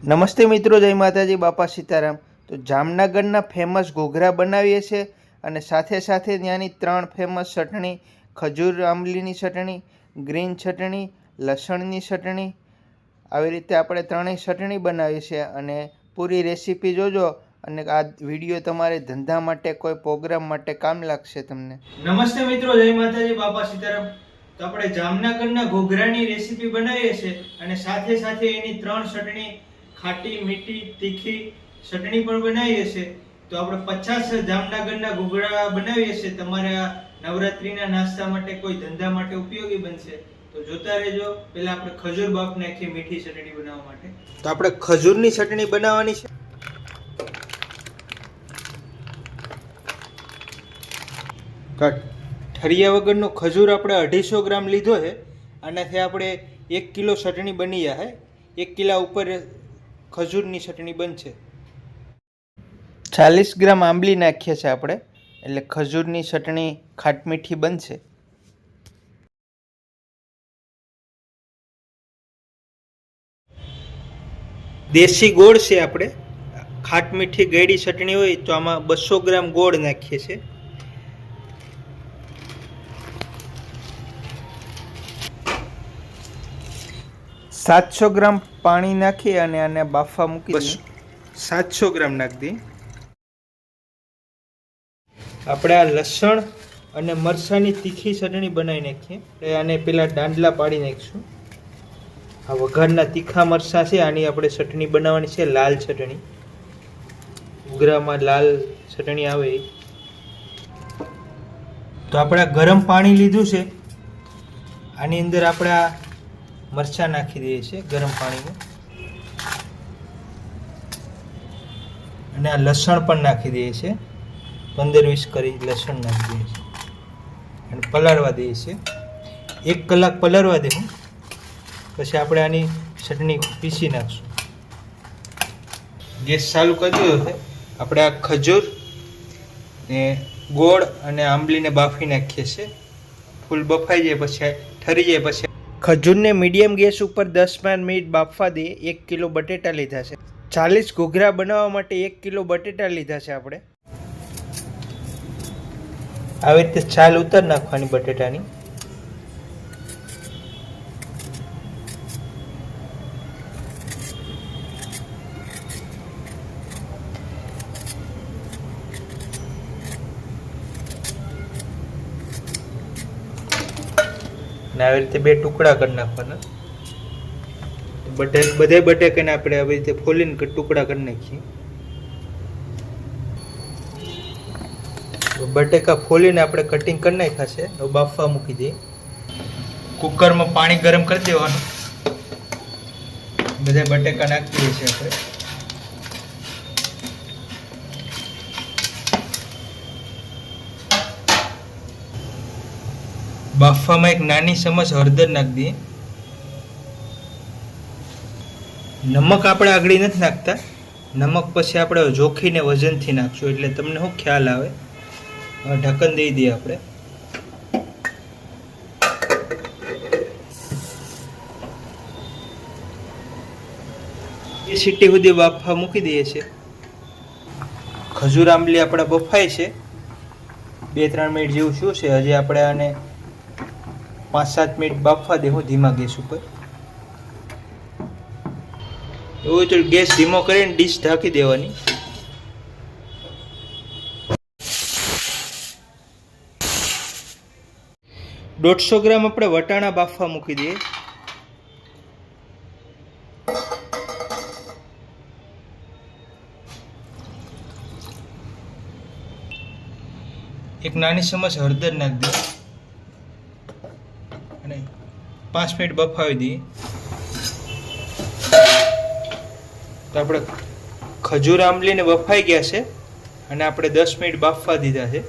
નમસ્તે મિત્રો, જય માતાજી, બાપા સીતારામ। તો જામનગરના ફેમસ ઘૂઘરા બનાવીએ છીએ અને સાથે સાથે ત્યાંની 3 ફેમસ ચટણી, ખજૂર આંબલીની ચટણી, ગ્રીન ચટણી, લસણની ચટણી, આવી રીતે આપણે 3 ચટણી બનાવીએ છીએ અને પૂરી રેસીપી જોજો અને આ વિડીયો તમારે ધંધા માટે કોઈ પ્રોગ્રામ માટે કામ લાગશે તમને। નમસ્તે મિત્રો, જય માતાજી, બાપા સીતારામ। તો આપણે જામનગરના ઘૂઘરાની રેસીપી બનાવીએ છીએ અને સાથે સાથે એની 3 ચટણી, ખાટી મીઠી તીખી ચટણી પણ બનાવીએ છીએ। તો આપણે 50 જામનગરના ઘૂઘરા બનાવીએ છીએ, તમારે આ નવરાત્રીના નાસ્તા માટે કોઈ ધંધા માટે ઉપયોગી બનશે। તો જોતા રહેજો। પહેલા આપણે ખજૂર બાફ નાખીએ મીઠી ચટણી બનાવવા માટે। તો આપણે ખજૂરની ચટણી બનાવવાની છે। ઠરિયા વગરનો ખજૂર આપણે 250 ગ્રામ લીધો છે। આનાથી આપણે 1 કિલો ચટણી બની જાય। 1 કિલા ઉપર ખજૂરની ચટણી બનશે। 40 ગ્રામ આંબલી નાખીએ છીએ આપણે, એટલે ખજૂરની ચટણી ખાટ મીઠી બનશે। દેશી ગોળ છે, આપણે ખાટ મીઠી ગળી ચટણી હોય તો આમાં 200 ગ્રામ ગોળ નાખીએ છીએ। $700 ગ્રામ પાણી નાખી અને આને બાફવા મૂકી દઈએ। 700 ગ્રામ નાખી દઈએ। આપણે આ લસણ અને મરચાંની તીખી ચટણી બનાવી નાખીએ। આને પેલા દાંડલા પાડી નાખીશું। આ વઘારના તીખા મરચાં છે, આની આપણે ચટણી બનાવવાની છે, લાલ ચટણી। ઘૂઘરામાં લાલ ચટણી આવે। તો આપણે ગરમ પાણી લીધું છે, આની અંદર આપણે આ મરચાં નાખી દઈએ છીએ ગરમ પાણીમાં અને આ લસણ પણ નાખી દઈએ છીએ। 15-20 કરી લસણ નાખી દઈએ છીએ અને પલાળવા દઈએ છીએ। 1 કલાક પલાળવા દેવું, પછી આપણે આની ચટણી પીસી નાખશું। ગેસ ચાલુ કરી દીધો છે। આપણે આ ખજૂર ને ગોળ અને આંબલીને બાફી નાખીએ છીએ। ફૂલ બફાઈ જાય પછી ઠરી જાય પછી ખજૂરને મીડિયમ ગેસ ઉપર 10 મિનિટ બાફવા દઈએ। 1 કિલો બટેટા લીધા છે। 40 ઘૂઘરા બનાવવા માટે 1 કિલો બટેટા લીધા છે આપણે। આવી રીતે છાલ ઉતાર નાખવાની બટેટાની। આવી રીતે 2 ટુકડા કરી નાખવાના। બધે બટેકાને આપણે આવી રીતે ફોલીને ટુકડા કરી નાખીએ। બટેકા ફોલીને આપણે કટિંગ કરી નાખ્યા છે। હવે બાફવા મૂકી દઈએ। કુકરમાં પાણી ગરમ કરી દેવાનું। બધા બટેકા નાખી દઈએ છીએ આપણે। બાફવામાં એક નાની ચમચ હળદર નાખી દઈએ। નમક આપણે આગળ નથી નાખતા, નમક પછી આપણે જોખીને વજનથી નાખશું, એટલે તમને શું ખ્યાલ આવે। ઢક્કન દઈ દઈએ આપણે। એ સીટી સુધી બાફવા મૂકી દઈએ છીએ। ખજૂર આંબલી આપણે બફાય છે, 2-3 મિનિટ જેવું શું છે, હજી આપણે આને 5-7 મિનિટ બાફવા દેવું ધીમા ગેસ ઉપર। એવું તો ગેસ ધીમો કરીને ડીશ ઢાંકી દેવાની। $150 ગ્રામ આપણે વટાણા બાફવા મૂકી દઈએ। એક નાની ચમચ હળદર નાખી દઈએ અને 5 મિનિટ બફાવી દઈએ। તો આપણે ખજૂર આંબલીને બફાઈ ગયા છે અને આપણે 10 મિનિટ બાફવા દીધા છે।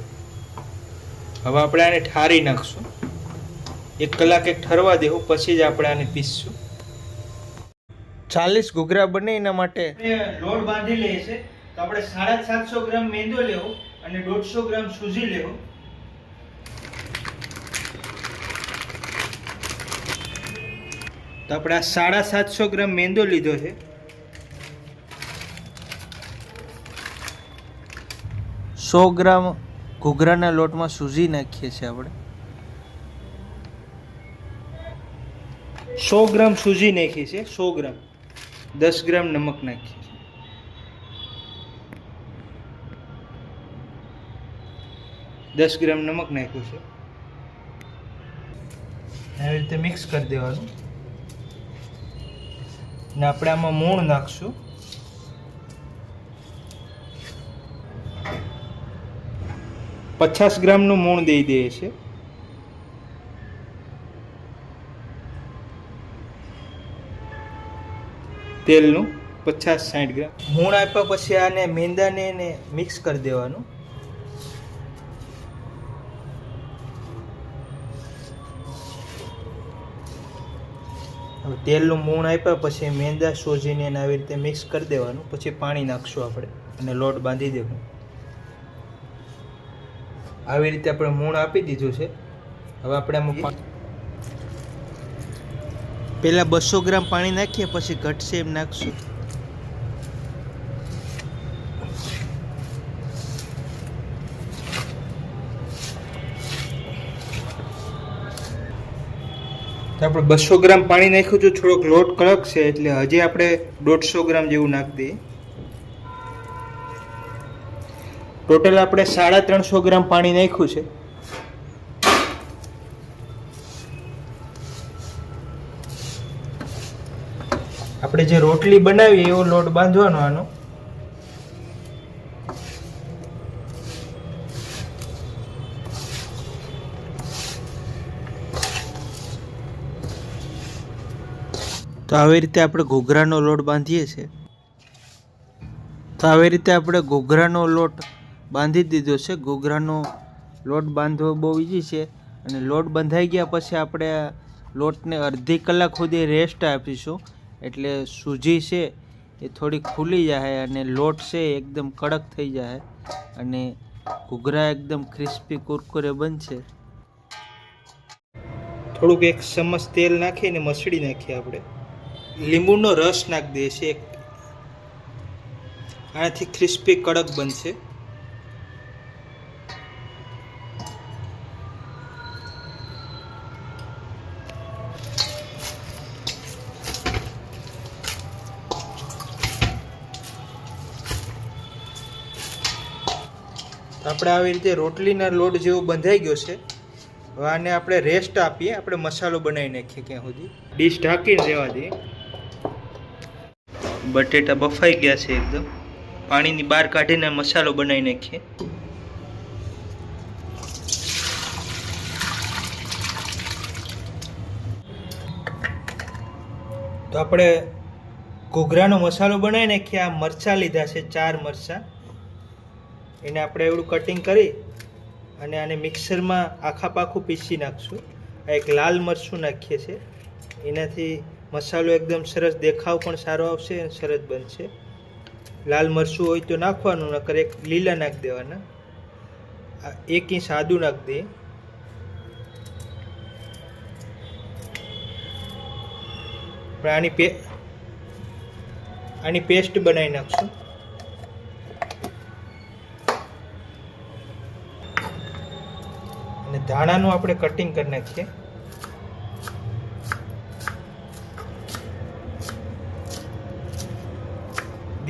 હવે આપણે આને ઠારી નાખશું। 1 કલાક ઠરવા દેવું, પછી જ આપણે આને પીસશું। 40 ઘૂઘરા બને એના માટે લોટ બાંધી લઈએ છે। તો આપણે 750 ગ્રામ મેંદો લેવો અને 150 ગ્રામ સૂજી લેવો। તો આપણે આ 750 ગ્રામ મેંદો લીધો છે। 100 ગ્રામ ઘૂઘરાના લોટમાં સૂજી નાખીએ છીએ આપણે. 100 ગ્રામ સૂજી નાખી છે. 100 ગ્રામ. 10 ગ્રામ નમક નાખીએ છીએ. 10 ગ્રામ નમક નાખ્યું છે. આવી રીતે મિક્સ કરી દેવાનું. ને આપણે આમાં મૂણ નાખશું. ₹50 ગ્રામનું મૂણ દઈ દઈએ છે. તેલનું 50-60 ગ્રામ. મૂણ આપ્યા પછી આને મેંદાને મિક્સ કરી દેવાનું. હવે તેલનું મૂણ આપ્યા પછી મેંદા સોજીને આવી રીતે મિક્સ કરી દેવાનું. પછી પાણી નાખશું આપણે અને લોટ બાંધી દેવું. આવી રીતે આપણે મૂણ આપી દીધું છે. હવે આપણે આમાં પહેલાં 200 ગ્રામ પાણી નાખીએ, પછી ઘટશે એમ નાખશું. તો આપણે 200 ગ્રામ પાણી નાખ્યું છે. થોડોક લોટ કડક છે એટલે હજી આપણે 150 ગ્રામ જેવું નાખી દઈએ. ટોટલ આપણે 350 ગ્રામ પાણી નાખ્યું છે. આપણે જે રોટલી બનાવી એવો લોટ બાંધવાનો આનો. તો આવી રીતે આપણે ઘૂઘરાનો લોટ બાંધીએ છીએ. તો આવી રીતે આપણે ઘૂઘરાનો લોટ બાંધી દીધો છે. ઘૂઘરાનો લોટ બાંધવો બહુ ઈઝી છે. અને લોટ બંધાઈ ગયા પછી આપણે લોટને અડધી કલાક સુધી રેસ્ટ આપીશું. એટલે સૂજી છે એ થોડી ખુલી જાય અને લોટ છે એકદમ કડક થઈ જાય અને ઘૂઘરા એકદમ ક્રિસ્પી કુરકુરે બનશે. થોડુંક 1 ચમચ તેલ નાખીને મસળી નાખીએ આપણે. લીંબુનો રસ નાખી દઈએ છીએ. આનાથી ક્રિસ્પી કડક બનશે. આપણે આવી રીતે રોટલીના લોટ જેવો બંધાઈ ગયો છે. હવે આને આપણે રેસ્ટ આપીએ. આપણે મસાલો બનાવી નાખીએ ક્યાં સુધી. ડીશ ઢાંકીને રહેવા દઈએ. બટેટા બફાઈ ગયા છે એકદમ. પાણીની બહાર કાઢીને મસાલો બનાવી નાખીએ. તો આપણે ઘૂઘરાનો મસાલો બનાવી નાખીએ. આ મરચાં લીધા છે 4 મરચાં. એને આપણે એવડું કટિંગ કરી અને આને મિક્સરમાં આખા પાખું પીસી નાખશું. આ એક લાલ મરચું નાખીએ છીએ. એનાથી મસાલો એકદમ સરસ દેખાવ પણ સારો આવશે અને સરસ બનશે. લાલ મરચું હોય તો નાખવાનું, નકર એક લીલા નાખી દેવાના. 1 ઇંચ આદું નાખી દઈએ. આની પેસ્ટ બનાવી નાખશું. અને ધાણાનું આપણે કટિંગ કરી નાખીએ.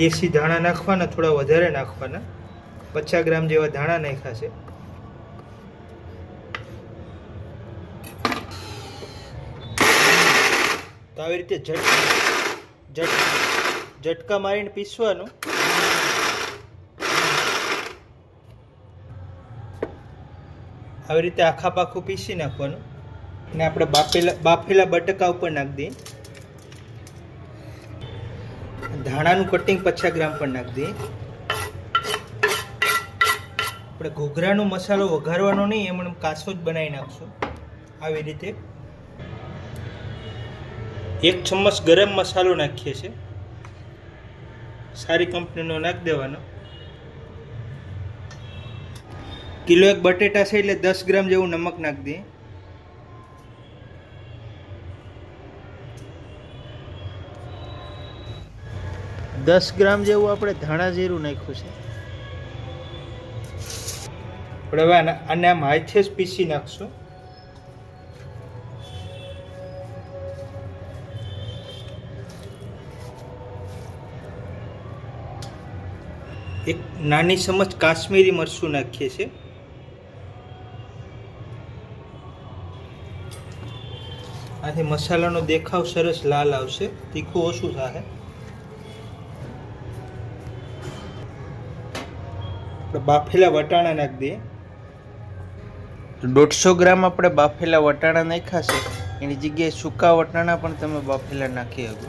દેશી ધાણા નાખવાના, થોડા વધારે નાખવાના. 50 ગ્રામ જેવા ધાણા નાખ્યા છે. તો આવી રીતે ઝટકા મારીને પીસવાનું. આવી રીતે આખા પાખું પીસી નાખવાનું. અને આપણે બાફેલા બટાકા ઉપર નાખી દઈએ. ધાણાનું કટિંગ 50 ગ્રામ પર નાખી દઈએ. આપણે ઘૂઘરાનો મસાલો વઘારવાનો નહીં, એમ કાચો જ બનાવી નાખશું. આવી રીતે 1 ચમચ ગરમ મસાલો નાખીએ છીએ. સારી કંપનીનો નાખી દેવાનો. કિલો 1 બટેટા છે એટલે 10 ગ્રામ જેવું નમક નાખી દઈએ. $10 ગ્રામ જેવું આપણે ધાણા જીરું નાખ્યું છે. આપણે હવે આને આમ હાથે જ પીસી નાખશું. એક નાની ચમચ કાશ્મીરી મરચું નાખીએ છીએ. આથી મસાલાનો દેખાવ સરસ લાલ આવશે, તીખું ઓછું થાય. બાફેલા વટાણા નાખી દઈએ. 150 ગ્રામ આપણે બાફેલા વટાણા નાખ્યા છે. એની જગ્યાએ સૂકા વટાણા પણ તમે બાફેલા નાખી શકો.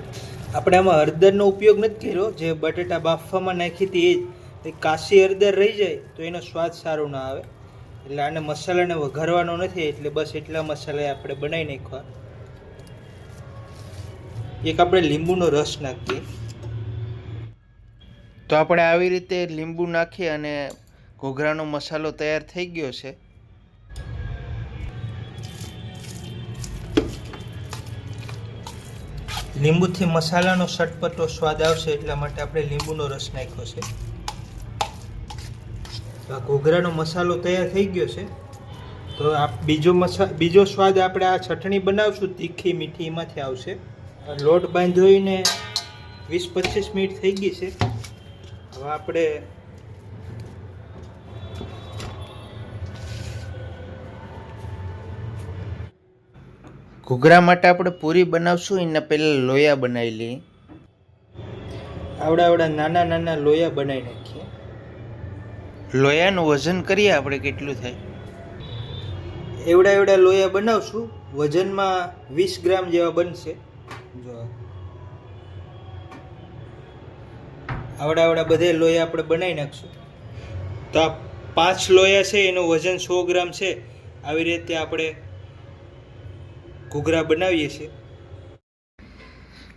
આપણે આમાં હળદરનો ઉપયોગ નથી કર્યો. જે બટેટા બાફવામાં નાખી હતી એ કાશી હળદર રહી જાય તો એનો સ્વાદ સારો ના આવે. એટલે આને મસાલાને વઘારવાનો નથી, એટલે બસ એટલા મસાલા આપણે બનાવી નાખવા. એક આપણે લીંબુનો રસ નાખીએ. તો આપણે આવી રીતે લીંબુ નાખી અને ઘૂઘરાનો મસાલો તૈયાર થઈ ગયો છે. લીંબુથી મસાલાનો ચટપટો સ્વાદ આવશે એટલા માટે આપણે લીંબુનો રસ નાખ્યો છે. તો આ ઘૂઘરાનો મસાલો તૈયાર થઈ ગયો છે. તો આ બીજો સ્વાદ આપણે આ ચટણી બનાવશું તીખી મીઠી, એમાંથી આવશે. લોટ બાંધીને 20-25 મિનિટ થઈ ગઈ છે. હવે આપણે ઘૂઘરા માટે આપણે પૂરી બનાવશું. એના પહેલાં લોયા બનાવી લઈએ. આવડા નાના નાના લોયા બનાવી નાખીએ. લોયાનું વજન કરીએ આપણે કેટલું થાય. એવડા લોયા બનાવશું. વજનમાં 20 ગ્રામ જેવા બનશે. જો આવડા બધે લોયા આપણે બનાવી નાખશું. તો આ 5 લોયા છે, એનું વજન 100 ગ્રામ છે. આવી રીતે આપણે ઘૂઘરા બનાવીએ છીએ.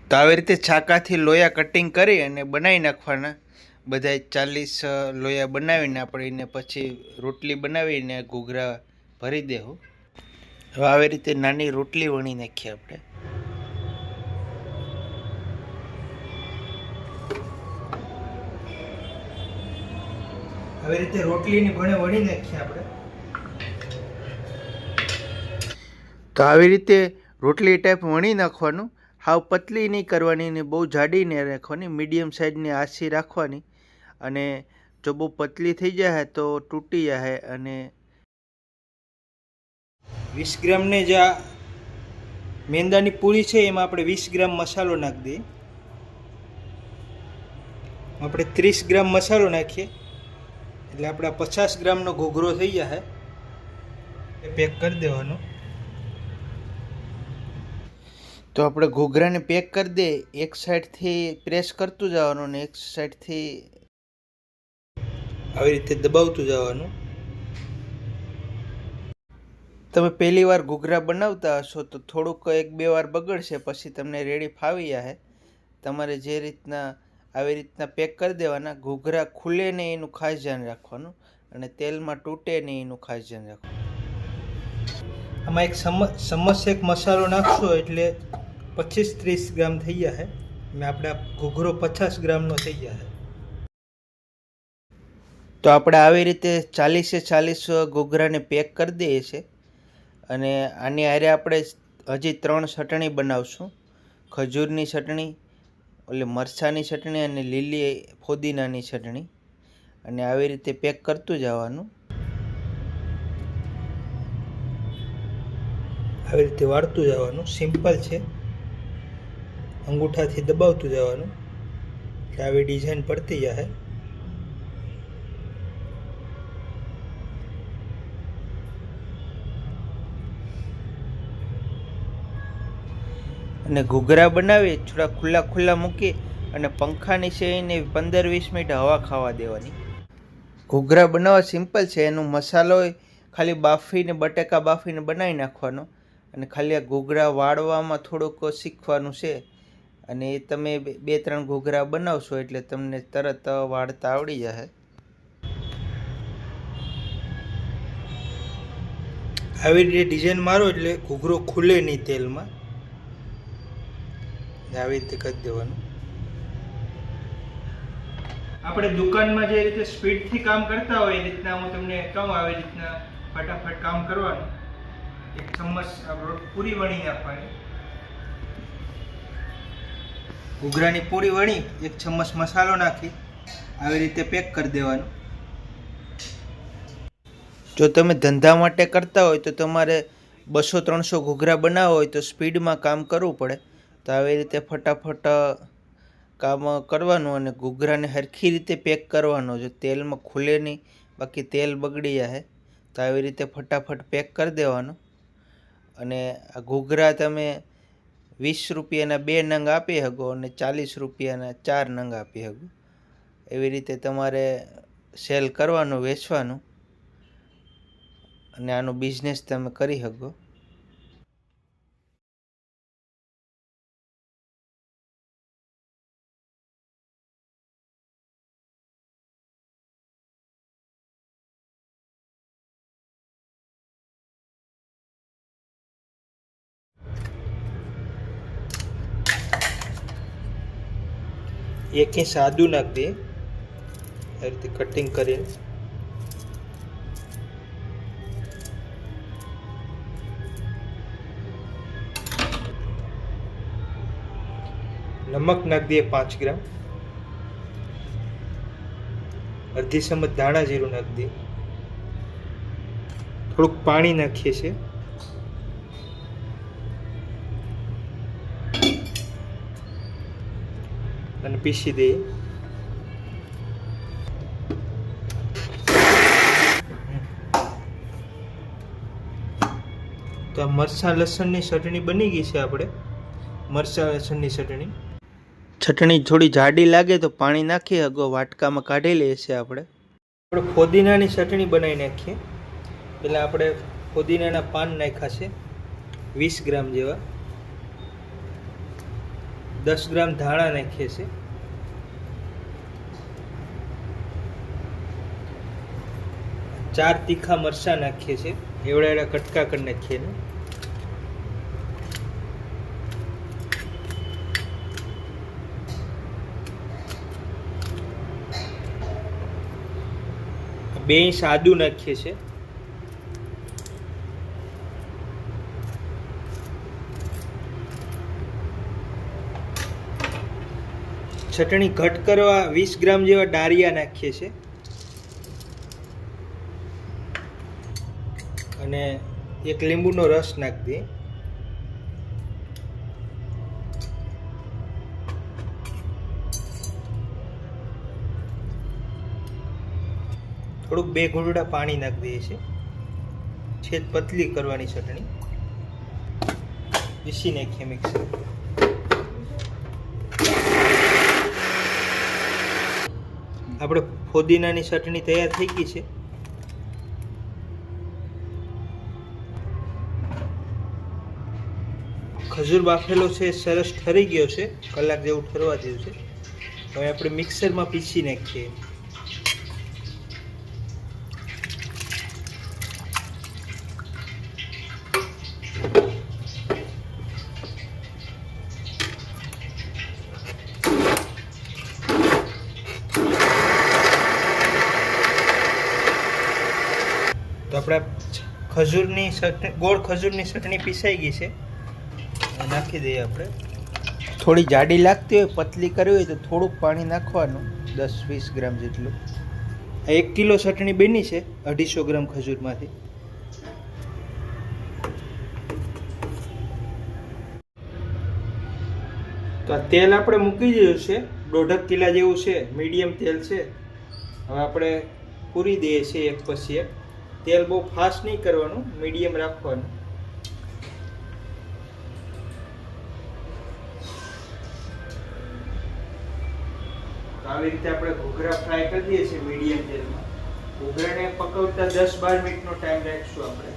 તો આવી રીતે છાકાથી લોયા કટિંગ કરી અને બનાવી નાખવાના. બધા 40 લોયા બનાવીને આપણે એને પછી રોટલી બનાવીને ઘૂઘરા ભરી દેવું. હવે આવી રીતે નાની રોટલી વણી નાખીએ આપણે. આવી રીતે રોટલીની ભણે વણી નાખીએ આપણે. તો આવી રીતે રોટલી ટાઈપ વણી નાખવાનું. હાવ પતલી નહીં કરવાની ને બહુ જાડી નહીં રાખવાની, મીડિયમ સાઇઝની આછી રાખવાની. અને જો બહુ પતલી થઈ જાય તો તૂટી જાય. અને 20 ગ્રામની જે આ મેંદાની પૂરી છે એમાં આપણે 20 ગ્રામ મસાલો નાખી દઈએ. આપણે 30 ગ્રામ મસાલો નાખીએ એટલે આપણે 50 ગ્રામનો ઘૂઘરો થઈ જાય. એ પેક કરી દેવાનો. તો આપણે ઘૂઘરાને પેક કરી દઈએ. એક સાઈડથી પ્રેસ કરતું જવાનું ને એક સાઈડથી આવી રીતે દબાવતું જવાનું. તમે પહેલી વાર ઘૂઘરા બનાવતા હશો તો થોડુંક 1-2 વાર બગડશે, પછી તમને રેડી ફાવી જાય. તમારે જે રીતના આવી રીતના પેક કરી દેવાના. ઘૂઘરા ખુલે નહીં એનું ખાસ ધ્યાન રાખવાનું અને તેલમાં તૂટે નહીં એનું ખાસ ધ્યાન રાખવાનું. આમાં એક ચમચેક મસાલો નાખશો એટલે 25-30 ગ્રામ થઈ જાય. અને આપણે ઘૂઘરો 50 ગ્રામનો થઈ જાય. તો આપણે આવી રીતે 40 ઘૂઘરાને પેક કરી દઈએ છીએ. અને આની હારે આપણે હજી 3 ચટણી બનાવશું. ખજૂરની ચટણી, ઓલી મરચાંની ચટણી અને લીલી ફોદીનાની ચટણી. અને આવી રીતે પેક કરતું જવાનું. આવી રીતે વાળતું જવાનું. સિમ્પલ છે, અંગૂઠાથી દબાવતું જવાનું એટલે આવી ડિઝાઇન પડતી જાય. અને ઘૂઘરા બનાવી થોડા ખુલ્લા મૂકી અને પંખા નીચે એને 15-20 મિનિટ હવા ખાવા દેવાની. ઘૂઘરા બનાવવા સિમ્પલ છે. એનો મસાલો ખાલી બાફીને બટેકા બાફીને બનાવી નાખવાનો. અને ખાલી આ ઘૂઘરા વાળવામાં થોડુંક શીખવાનું છે. અને એ તમે 2-3 ઘૂઘરા બનાવશો એટલે તમને તરત વાળતા આવડી જશે. આવી રીતે ડિઝાઇન મારો એટલે ઘૂઘરો ખુલે નહીં તેલમાં. આવી રીતે કરી દેવાનું. આપણે દુકાનમાં જે રીતે સ્પીડથી કામ કરતા હોય એ રીતના હું તમને કહું આવી રીતના ફટાફટ કામ કરવાનું. એક ચમચ પૂરી વણી નાખવાની, ઘૂઘરાની પૂરી વણી એક ચમચ મસાલો નાખી આવી રીતે પેક કરી દેવાનું. જો તમે ધંધા માટે કરતા હોય તો તમારે 200-300 ઘૂઘરા બનાવવા હોય તો સ્પીડમાં કામ કરવું પડે. તો આવી રીતે ફટાફટ કામ કરવાનું અને ઘૂઘરાને સરખી રીતે પેક કરવાનો. જો તેલમાં ખુલે નહીં, બાકી તેલ બગડી જાય. તો આવી રીતે ફટાફટ પેક કરી દેવાનું. અને આ ઘૂઘરા તમે 20 રૂપિયાના 2 નંગ આપી શકો અને 40 રૂપિયાના 4 નંગ આપી શકો. એવી રીતે તમારે સેલ કરવાનું, વેચવાનું, અને આનો બિઝનેસ તમે કરી શકો. એક ઇંચ આદું નાખી દઈએ આ રીતે કટિંગ કરીને. નમક નાખી દઈએ 5 ગ્રામ. અડધી ચમચ ધાણા જીરું નાખી દઈએ. થોડુંક પાણી નાખીએ છીએ. અને પીસી દઈએ. તો આ મરચાં લસણની ચટણી બની ગઈ છે. આપણે મરચાં લસણની ચટણી થોડી જાડી લાગે તો પાણી નાખી શકો, વાટકામાં કાઢી લઈએ છીએ. આપણે ફોદીનાની ચટણી બનાવી નાખીએ. પહેલાં આપણે ફોદીનાના પાન નાખ્યા છે 20 ગ્રામ જેવા. 10 ગ્રામ ધાણા નાખીએ છીએ. ચાર તીખા મરચાં નાખીએ છીએ, એવડા કટકા કરી નાખીએ. બે ઇંચ આદું નાખીએ છીએ. ચટણી ઘટ કરવા 20 ગ્રામ જેવા ડાળિયા નાખીએ છીએ. અને એક લીંબુનો રસ નાખી દઈએ. થોડુંક 2 ઘૂંટડા પાણી નાખી દઈએ છીએ. છેદ પતલી કરવાની ચટણી. પીસી નાખીએ મિક્સર. આપણે ફોદીનાની ચટણી તૈયાર થઈ ગઈ છે. ખજૂર બાફેલો છે, સરસ ઠરી ગયો છે, કલાક જેવું ઠરવા જેવું છે. હવે આપણે મિક્સરમાં પીસી નાખીએ. તો આપણે ખજૂરની ગોળ ખજૂરની ચટણી પીસાઈ ગઈ છે. નાખી દઈએ. આપણે થોડી જાડી લાગતી હોય, પતલી કરવી હોય તો થોડુંક પાણી નાખવાનું, 10-20 ગ્રામ જેટલું. 1 કિલો ચટણી બની છે 250 ગ્રામ ખજૂરમાંથી. તો આ તેલ આપણે મૂકી દીધું છે, 1.5 કિલા જેવું છે, મીડિયમ તેલ છે. હવે આપણે પૂરી દઈએ છીએ એક પછી એક. તેલ બહુ ફાસ્ટ નહીં કરવાનું, મીડિયમ રાખવાનું. આવી રીતે આપણે ઘૂઘરા ફ્રાય કરી દઈએ છીએ મીડિયમ તેલમાં. ઘૂઘરાને પકવતા 10-12 મિનિટનો ટાઈમ રાખીશું આપણે.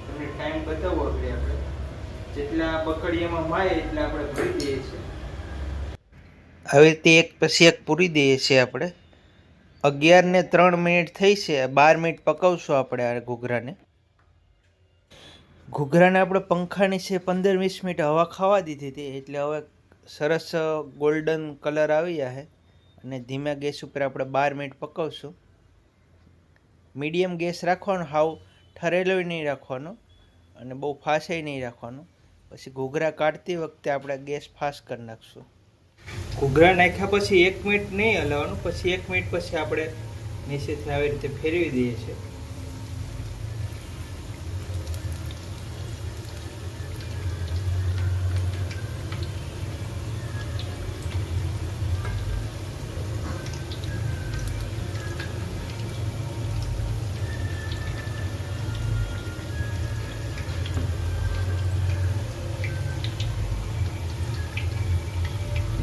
તમને ટાઈમ બતાવવો આપણે. જેટલા બકડીયામાં માય એટલા આપણે ભરી દઈએ છીએ. આવી રીતે એક પછી એક પૂરી દઈએ છીએ આપણે. 11 ને 3 મિનિટ થઈ છે. 12 મિનિટ પકવશું આપણે આ ઘૂઘરાને. ઘૂઘરાને આપણે પંખાની છે 15-20 મિનિટ હવા ખાવા દીધી હતી, એટલે હવે સરસ ગોલ્ડન કલર આવી જાય અને ધીમા ગેસ ઉપર આપણે 12 મિનિટ પકવશું. મીડિયમ ગેસ રાખવાનો, હાવ ઠરેલો નહીં રાખવાનો અને બહુ ફાસ્ટ નહીં રાખવાનો. પછી ઘૂઘરા કાઢતી વખતે આપણે ગેસ ફાસ્ટ કરી નાખશું. ઘૂઘરા નાખ્યા પછી 1 મિનિટ નહીં હલાવવાનું. પછી 1 મિનિટ પછી આપણે નીચેથી આવી રીતે ફેરવી દઈએ છીએ.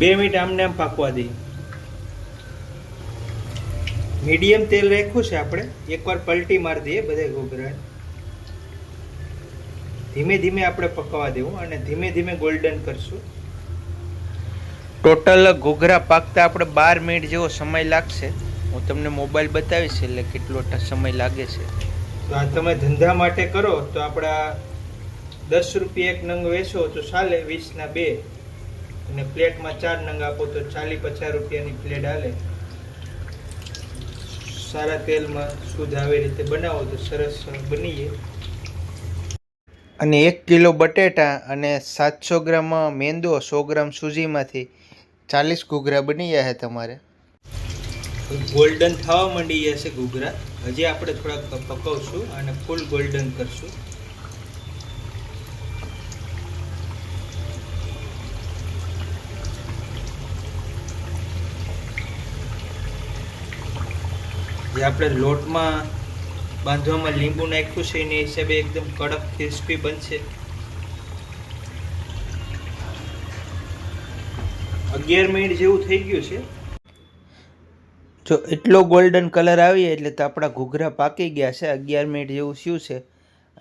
બે મિનિટ આમને આમ પાકવા દઈએ. મીડિયમ તેલ રાખ્યું છે આપણે. એકવાર પલટી મારી દઈએ બધા ઘૂઘરા. ધીમે ધીમે આપણે પકવા દેવું અને ધીમે ધીમે ગોલ્ડન કરશું. ટોટલ ઘૂઘરા પાકતા આપણે 12 મિનિટ જેવો સમય લાગશે. હું તમને મોબાઈલ બતાવીશ એટલે કેટલો સમય લાગે છે. તો આ તમે ધંધા માટે કરો તો આપણા 10 રૂપિયા એક નંગ વેચો તો ચાલે, 20 ના 2 અને પ્લેટમાં 4 નંગ આપો તો 40-50 રૂપિયાની પ્લેટ હાલે. સારા તેલમાં શુદ્ધ આવી રીતે બનાવો તો સરસ બની જાય. અને 1 કિલો બટેટા અને 700 ગ્રામ મેંદો, 100 ગ્રામ સૂજીમાંથી 40 ઘૂઘરા બની જાય તમારે. ગોલ્ડન થવા માંડી જશે ઘૂઘરા. હજી આપણે થોડાક પકવશું અને ફૂલ ગોલ્ડન કરશું. જે આપણે લોટમાં બાંધવામાં લીંબુ નાખ્યું છે એના હિસાબે એકદમ કડક ક્રિસ્પી બનશે. 11 મિનિટ જેવું થઈ ગયું છે. જો એટલો ગોલ્ડન કલર આવી જાય એટલે તો આપણા ઘૂઘરા પાકી ગયા છે. 11 મિનિટ જેવું થયું છે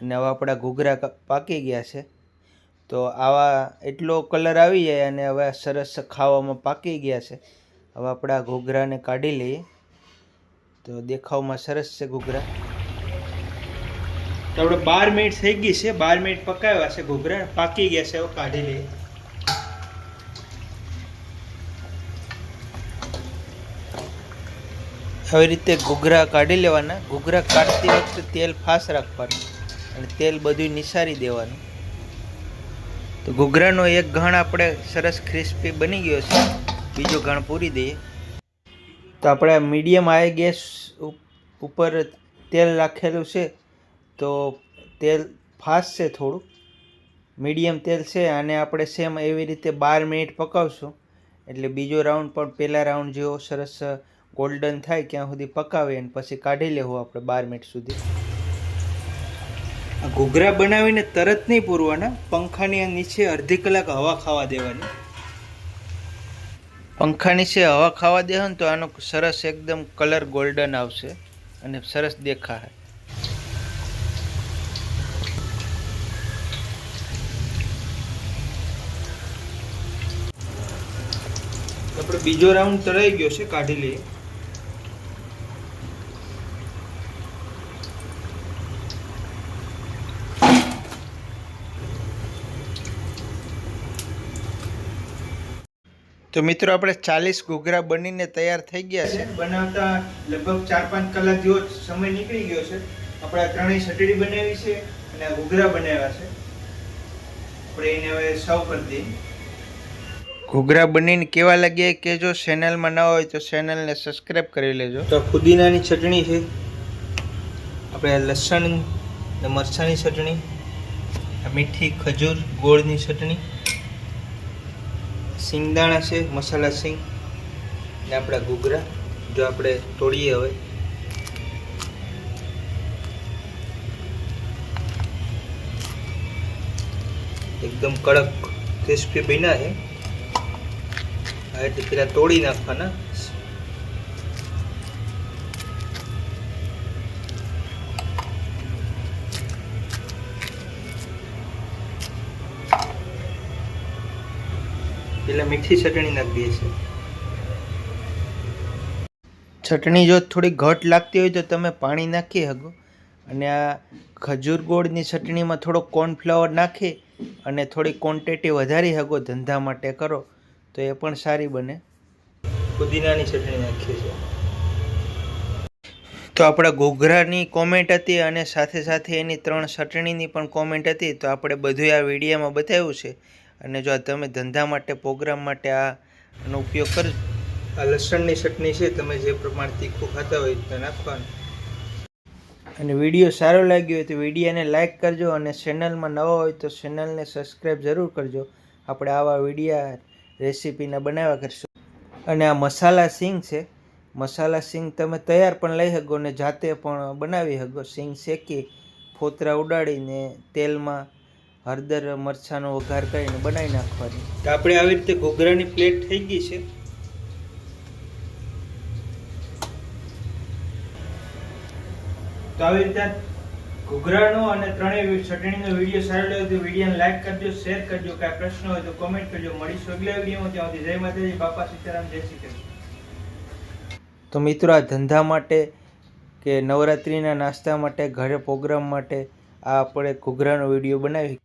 અને હવે આપણા ઘૂઘરા પાકી ગયા છે. તો આવા એટલો કલર આવી જાય અને હવે સરસ ખાવામાં પાકી ગયા છે. હવે આપણે આ ઘૂઘરાને કાઢી લઈએ. તો દેખાવમાં સરસ છે ઘૂઘરા. તો આપણે 12 મિનિટ થઈ ગઈ છે. 12 મિનિટ પકાવ્યા છે ઘૂઘરા, પાકી ગયા છે. હવે કાઢી લઈએ. આવી રીતે ઘૂઘરા કાઢી લેવાના. ઘૂઘરા કાઢતી વખતે તેલ ફાસ્ટ રાખવાનું અને તેલ બધું નિસારી દેવાનું. તો ઘૂઘરાનો એક ઘણ આપણે સરસ ક્રિસ્પી બની ગયો છે. બીજો ઘણ પૂરી દઈએ. તો આપણે મીડિયમ હાઈ ગેસ ઉપર તેલ રાખેલું છે. તો તેલ ફાસ્ટ છે થોડું, મીડિયમ તેલ છે. અને આપણે સેમ એવી રીતે 12 મિનિટ પકાવશું એટલે બીજો રાઉન્ડ પણ પહેલા રાઉન્ડ જેવો સરસ ગોલ્ડન થાય ત્યાં સુધી પકાવીએ અને પછી કાઢી લેવું આપણે 12 મિનિટ સુધી. આ ઘૂઘરા બનાવીને તરત નહીં પૂરવાના. પંખાની નીચે અડધી કલાક હવા ખાવા દેવાની. પંખા નીચે હવા ખાવા દે ને તો આનો સરસ એકદમ કલર ગોલ્ડન આવશે અને સરસ દેખાશે. આપણે બીજો રાઉન્ડ તળાઈ ગયો છે, કાઢી લઈએ. તો મિત્રો આપણે 40 ઘૂઘરા બનીને તૈયાર થઈ ગયા છે. બનાવતા લગભગ 4-5 કલાક જેવો સમય નીકળી ગયો છે. આપણે આ ત્રણેય ચટણી બનાવી છે અને આ ઘૂઘરા બનાવ્યા છે. આપણે એને હવે સર્વ કરી દઈએ. ઘૂઘરા બનીને કેવા લાગ્યા કે જો ચેનલમાં ન હોય તો ચેનલને સબસ્ક્રાઈબ કરી લેજો. તો ફુદીનાની ચટણી છે, આપણે લસણ ને મરચાંની ચટણી, મીઠી ખજૂર ગોળની ચટણી, સિંગદાણા છે, મસાલા સિંગ ને આપણા ઘૂઘરા. જો આપણે તોડીએ હવે. એકદમ કડક ક્રિસ્પી બન્યા છે. આ રીતે પેલા તોડી નાખવાના. પેલા મીઠી ચટણી નાખી દઈએ છે. ચટણી જો થોડી ઘટ લાગતી હોય તો તમે પાણી નાખી શકો. અને આ ખજૂર ગોળની ચટણીમાં થોડો કોર્નફ્લાવર નાખી અને થોડી ક્વોન્ટિટી વધારી શકો. ધંધા માટે કરો તો એ પણ સારી બને. પુદીનાની ચટણી નાખીએ છીએ. તો આપણા ઘૂઘરાની કોમેન્ટ હતી અને સાથે સાથે એની 3 ચટણીની પણ કોમેન્ટ હતી. તો આપણે બધું આ વિડીયોમાં બતાવ્યું છે. અને જો તમે ધંધા માટે પ્રોગ્રામ માટે આનો ઉપયોગ કરજો. આ લસણની ચટણી છે, તમે જે પ્રમાણે તીખું ખાતા હોય તે નાખવાનું. અને વિડીયો સારો લાગ્યો હોય તો વિડીયોને લાઇક કરજો અને ચેનલમાં નવા હોય તો ચેનલને સબસ્ક્રાઈબ જરૂર કરજો. આપણે આવા વિડીયા રેસીપીના બનાવ્યા કરશું. અને આ મસાલા સિંગ છે. મસાલા સિંગ તમે તૈયાર પણ લઈ શકો ને જાતે પણ બનાવી શકો. સિંગ શેકી ફોતરા ઉડાડીને તેલમાં હળદર મરચાંનો વઘાર કરીને બનાવી નાખવાની. તો આપણે આવી રીતે ઘૂઘરાની પ્લેટ થઈ ગઈ છે. તો આવી રીતે ઘૂઘરાનો અને ત્રણેય ચટણીનો વિડીયો સારો લાગ્યો તો વિડીયોને લાઈક કરજો, શેર કરજો. કાંઈ પ્રશ્ન હોય તો કોમેન્ટ કરજો. મળીશું અગલા વિડીયોમાં. ત્યાં સુધી જય માતાજી, બાપા સીતારામ, જય શ્રી કૃષ્ણ. તો મિત્રો, આ ધંધા માટે કે નવરાત્રિના નાસ્તા માટે, ઘરે પ્રોગ્રામ માટે આ આપણે ઘૂઘરાનો વિડીયો બનાવી.